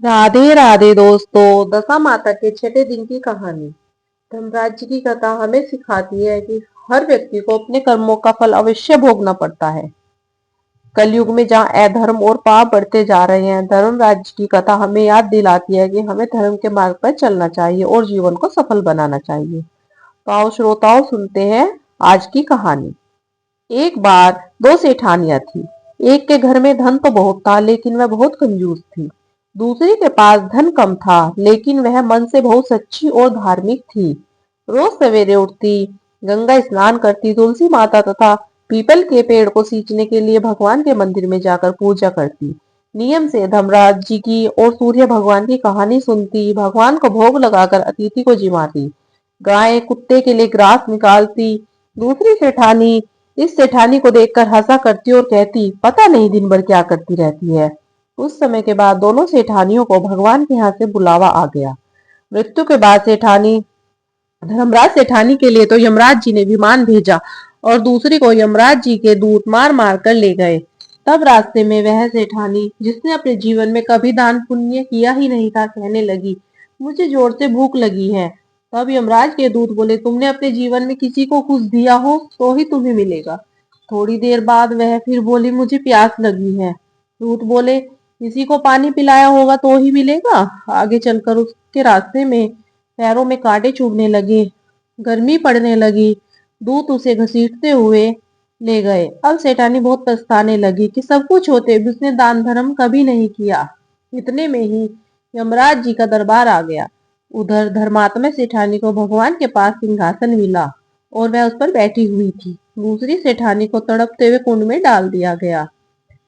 राधे राधे दोस्तों। दशा माता के छठे दिन की कहानी। धर्मराज की कथा हमें सिखाती है कि हर व्यक्ति को अपने कर्मों का फल अवश्य भोगना पड़ता है। कलयुग में जहाँ अधर्म और पाप बढ़ते जा रहे हैं, धर्मराज की कथा हमें याद दिलाती है कि हमें धर्म के मार्ग पर चलना चाहिए और जीवन को सफल बनाना चाहिए। तो आओ श्रोताओं, सुनते हैं आज की कहानी। एक बार दो सेठानियां थी। एक के घर में धन तो बहुत था, लेकिन वह बहुत कंजूस थी। दूसरी के पास धन कम था, लेकिन वह मन से बहुत सच्ची और धार्मिक थी। रोज सवेरे उठती, गंगा स्नान करती, तुलसी माता तथा पीपल के पेड़ को सींचने के लिए भगवान के मंदिर में जाकर पूजा करती। नियम से धर्मराज जी की और सूर्य भगवान की कहानी सुनती, भगवान को भोग लगाकर अतिथि को जिमाती, गाय कुत्ते के लिए ग्रास निकालती। दूसरी सेठानी इस सेठानी को देखकर हंसा करती और कहती, पता नहीं दिन भर क्या करती रहती है। कुछ समय के बाद दोनों सेठानियों को भगवान के यहाँ से बुलावा आ गया। मृत्यु के बाद सेठानी धर्मराज सेठानी के लिए तो यमराज जी ने विमान भेजा और दूसरी को यमराज जी के दूत मार मार कर ले गए। तब रास्ते में वह सेठानी, जिसने अपने जीवन में कभी दान पुण्य किया ही नहीं था, कहने लगी, मुझे जोर से भूख लगी है। तब यमराज के दूत बोले, तुमने अपने जीवन में किसी को कुछ दिया हो तो ही तुम्हें मिलेगा। थोड़ी देर बाद वह फिर बोली, मुझे प्यास लगी है। दूत बोले, किसी को पानी पिलाया होगा तो ही मिलेगा। आगे चलकर उसके रास्ते में पैरों में कांटे चुभने लगे, गर्मी पड़ने लगी। दूत उसे घसीटते हुए ले गए। अब सेठानी बहुत पछताने लगी कि सब कुछ होते भी उसने दान धर्म कभी नहीं किया। इतने में ही यमराज जी का दरबार आ गया। उधर धर्मात्मा सेठानी को भगवान के पास सिंहासन मिला और वह उस पर बैठी हुई थी। दूसरी सेठानी को तड़पते हुए कुंड में डाल दिया गया।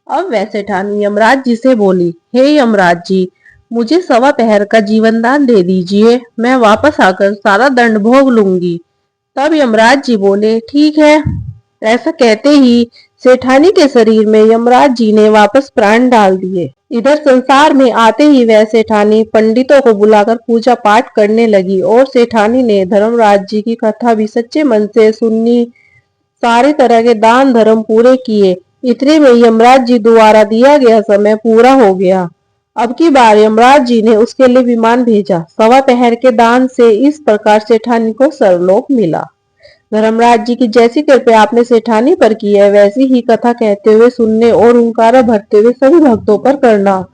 अब वह सेठानी यमराज जी से बोली, हे यमराज जी, मुझे सवा पहर का जीवन दान दे दीजिए, मैं वापस आकर सारा दंड भोग लूंगी। तब यमराज जी बोले, ठीक है। ऐसा कहते ही सेठानी के शरीर में यमराज जी ने वापस प्राण डाल दिए। इधर संसार में आते ही वह सेठानी पंडितों को बुलाकर पूजा पाठ करने लगी और सेठानी ने धर्मराज जी की कथा भी सच्चे मन से सुननी, सारे तरह के दान धर्म पूरे किए। इतने में यमराज जी द्वारा दिया गया समय पूरा हो गया। अब की बार यमराज जी ने उसके लिए विमान भेजा। सवा पहर के दान से इस प्रकार सेठानी को सरलोक मिला। धर्मराज जी की जैसी कृपया आपने सेठानी पर की है, वैसी ही कथा कहते हुए, सुनने और हुंकारा भरते हुए सभी भक्तों पर करना।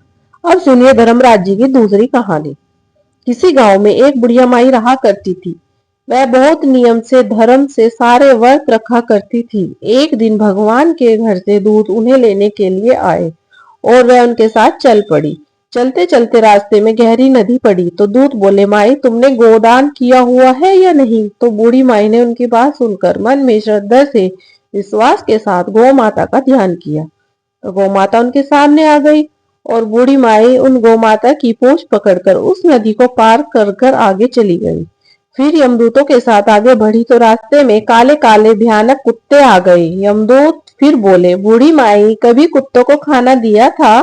अब सुनिए धर्मराज जी की दूसरी कहानी। किसी गांव में एक बुढ़िया माई रहा करती थी। वह बहुत नियम से धर्म से सारे व्रत रखा करती थी। एक दिन भगवान के घर से दूत उन्हें लेने के लिए आए और वह उनके साथ चल पड़ी। चलते चलते रास्ते में गहरी नदी पड़ी तो दूत बोले, माई तुमने गोदान किया हुआ है या नहीं? तो बूढ़ी माई ने उनकी बात सुनकर मन में श्रद्धा से विश्वास के साथ गौ माता का ध्यान किया। तो गौ माता उनके सामने आ गई और बूढ़ी माई उन गौ माता की पूंछ पकड़कर उस नदी को पार कर कर आगे चली गई। फिर यमदूतों के साथ आगे बढ़ी तो रास्ते में काले काले भयानक कुत्ते आ गए। यमदूत फिर बोले, बूढ़ी माई कभी कुत्तों को खाना दिया था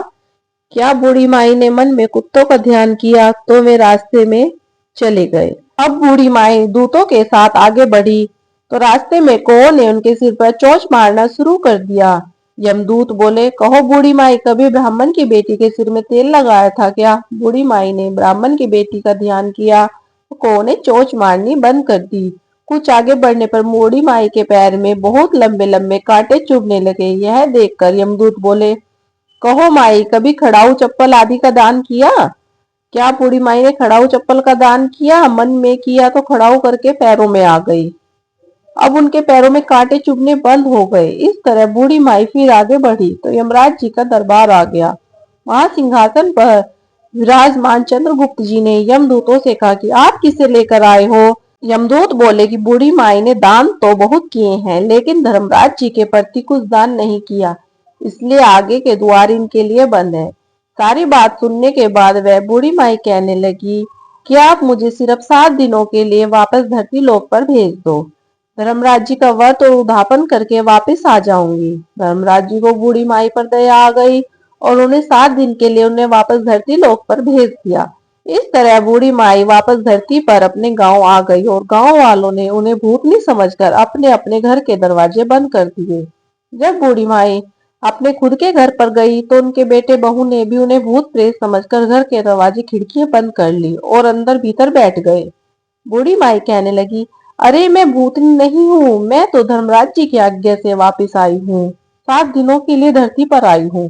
क्या? बूढ़ी माई ने मन में कुत्तों का ध्यान किया तो वे रास्ते में चले गए। अब बूढ़ी माई दूतों के साथ आगे बढ़ी तो रास्ते में कौओं ने उनके सिर पर चोंच मारना शुरू कर दिया। यमदूत बोले, कहो बूढ़ी माई, कभी ब्राह्मण की बेटी के सिर में तेल लगाया था क्या? बूढ़ी माई ने ब्राह्मण की बेटी का ध्यान किया तो कौओं ने चोंच मारनी बंद कर दी। कुछ आगे बढ़ने पर बूढ़ी माई के पैर में बहुत लंबे लंबे कांटे चुभने लगे। यह देखकर यमदूत बोले, कहो माई, कभी खड़ाऊ चप्पल आदि का दान किया क्या? बूढ़ी माई ने खड़ाऊ चप्पल का दान किया, मन में किया तो खड़ाऊ करके पैरों में आ गई। अब उनके पैरों में कांटे चुभने बंद हो गए। इस तरह बूढ़ी माई फिर आगे बढ़ी तो यमराज जी का दरबार आ गया। वहां सिंहासन पर विराजमान चंद्रगुप्त जी ने यमदूतों से कहा कि आप किसे लेकर आए हो? यमदूत बोले कि बूढ़ी माई ने दान तो बहुत किए हैं, लेकिन धर्मराज जी के प्रति कुछ दान नहीं किया, इसलिए आगे के द्वार इनके लिए बंद है। सारी बात सुनने के बाद वह बूढ़ी माई कहने लगी कि आप मुझे सिर्फ 7 दिनों के लिए वापस धरती लोक पर भेज दो। धर्मराज जी का व्रत और उद्यापन करके वापस आ जाऊंगी। धर्मराज जी को बूढ़ी माई पर दया आ गई और उन्हें 7 दिन के लिए उन्हें वापस धरती लोक पर भेज दिया। इस तरह बूढ़ी माई वापस धरती पर अपने गांव आ गई और गांव वालों ने उन्हें भूतनी समझकर अपने अपने घर के दरवाजे बंद कर दिए। जब बूढ़ी माई अपने खुद के घर पर गई तो उनके बेटे बहू ने भी उन्हें भूत प्रेत समझकर घर के दरवाजे खिड़कियां बंद कर ली और अंदर भीतर बैठ गए। बूढ़ी माई कहने लगी, अरे मैं भूतनी नहीं हूँ, मैं तो धर्मराज जी की आज्ञा से वापिस आई हूँ। 7 दिनों के लिए धरती पर आई हूँ।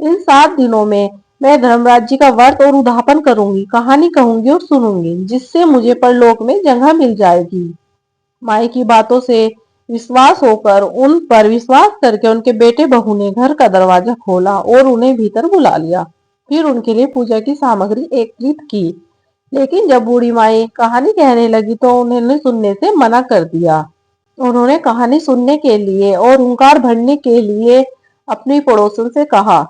इन 7 दिनों में मैं धर्मराज जी का व्रत और उद्यापन करूंगी, कहानी कहूंगी और सुनूंगी, जिससे मुझे परलोक में जगह मिल जाएगी। माई की बातों से विश्वास होकर उन पर विश्वास करके उनके बेटे बहू ने घर का दरवाजा खोला और उन्हें भीतर बुला लिया। फिर उनके लिए पूजा की सामग्री एकत्रित की। लेकिन जब बूढ़ी माई कहानी कहने लगी तो उन्होंने सुनने से मना कर दिया। उन्होंने कहानी सुनने के लिए और हुंकार भरने के लिए अपनी पड़ोसन से कहा।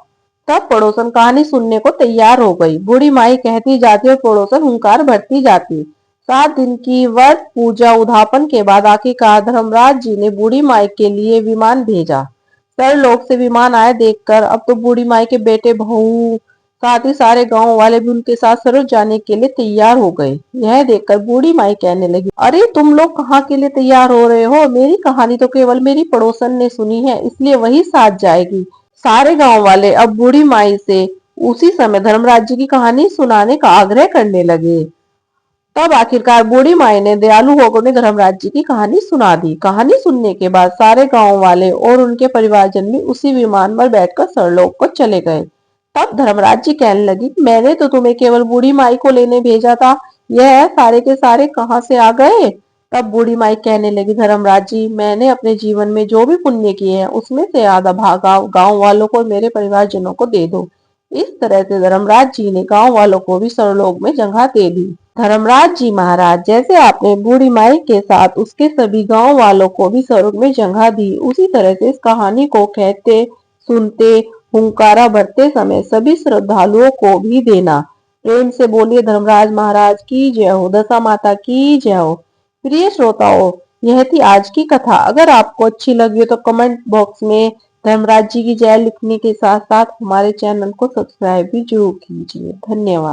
तब पड़ोसन कहानी सुनने को तैयार हो गई। बूढ़ी माई कहती जाती और पड़ोसन हुंकार भरती जाती। 7 दिन की व्रत पूजा उद्यापन के बाद आखिरकार धर्मराज जी ने बूढ़ी माई के लिए विमान भेजा। सरलोक से विमान आए देखकर अब तो बूढ़ी माई के बेटे बहू साथ ही सारे गांव वाले भी उनके साथ सरस जाने के लिए तैयार हो गए। यह देखकर बूढ़ी माई कहने लगी, अरे तुम लोग कहाँ के लिए तैयार हो रहे हो? मेरी कहानी तो केवल मेरी पड़ोसन ने सुनी है, इसलिए वही साथ जाएगी। सारे गांव वाले अब बूढ़ी माई से उसी समय धर्मराज जी की कहानी सुनाने का आग्रह करने लगे। तब आखिरकार बूढ़ी माई ने दयालु होकर उन्हें धर्मराज जी की कहानी सुना दी। कहानी सुनने के बाद सारे गांव वाले और उनके परिवारजन भी उसी विमान पर बैठकर सरलोक को चले गए। तब धर्मराज जी कहने लगी, मैंने तो तुम्हें केवल बूढ़ी माई को लेने भेजा था, यह सारे के सारे कहाँ से आ गए? तब बूढ़ी माई कहने लगी, धर्मराज जी, मैंने अपने जीवन में जो भी पुण्य किए हैं उसमें से आधा भाग गांव वालों को और मेरे परिवारजनों को दे दो। इस तरह से धर्मराज जी ने गांव वालों को भी सरलोक में जगह दे दी। धर्मराज जी महाराज, जैसे आपने बूढ़ी माई के साथ उसके सभी गांव वालों को भी स्वर्ग में जगह दी, उसी तरह से इस कहानी को कहते सुनते हुंकारा भरते समय सभी श्रद्धालुओं को भी देना। प्रेम से बोलिए धर्मराज महाराज की जय हो, दशा माता की जय हो। प्रिय श्रोताओं, यह थी आज की कथा। अगर आपको अच्छी लगी हो तो कमेंट बॉक्स में धर्मराज जी की जय लिखने के साथ साथ हमारे चैनल को सब्सक्राइब भी जरूर कीजिए। धन्यवाद।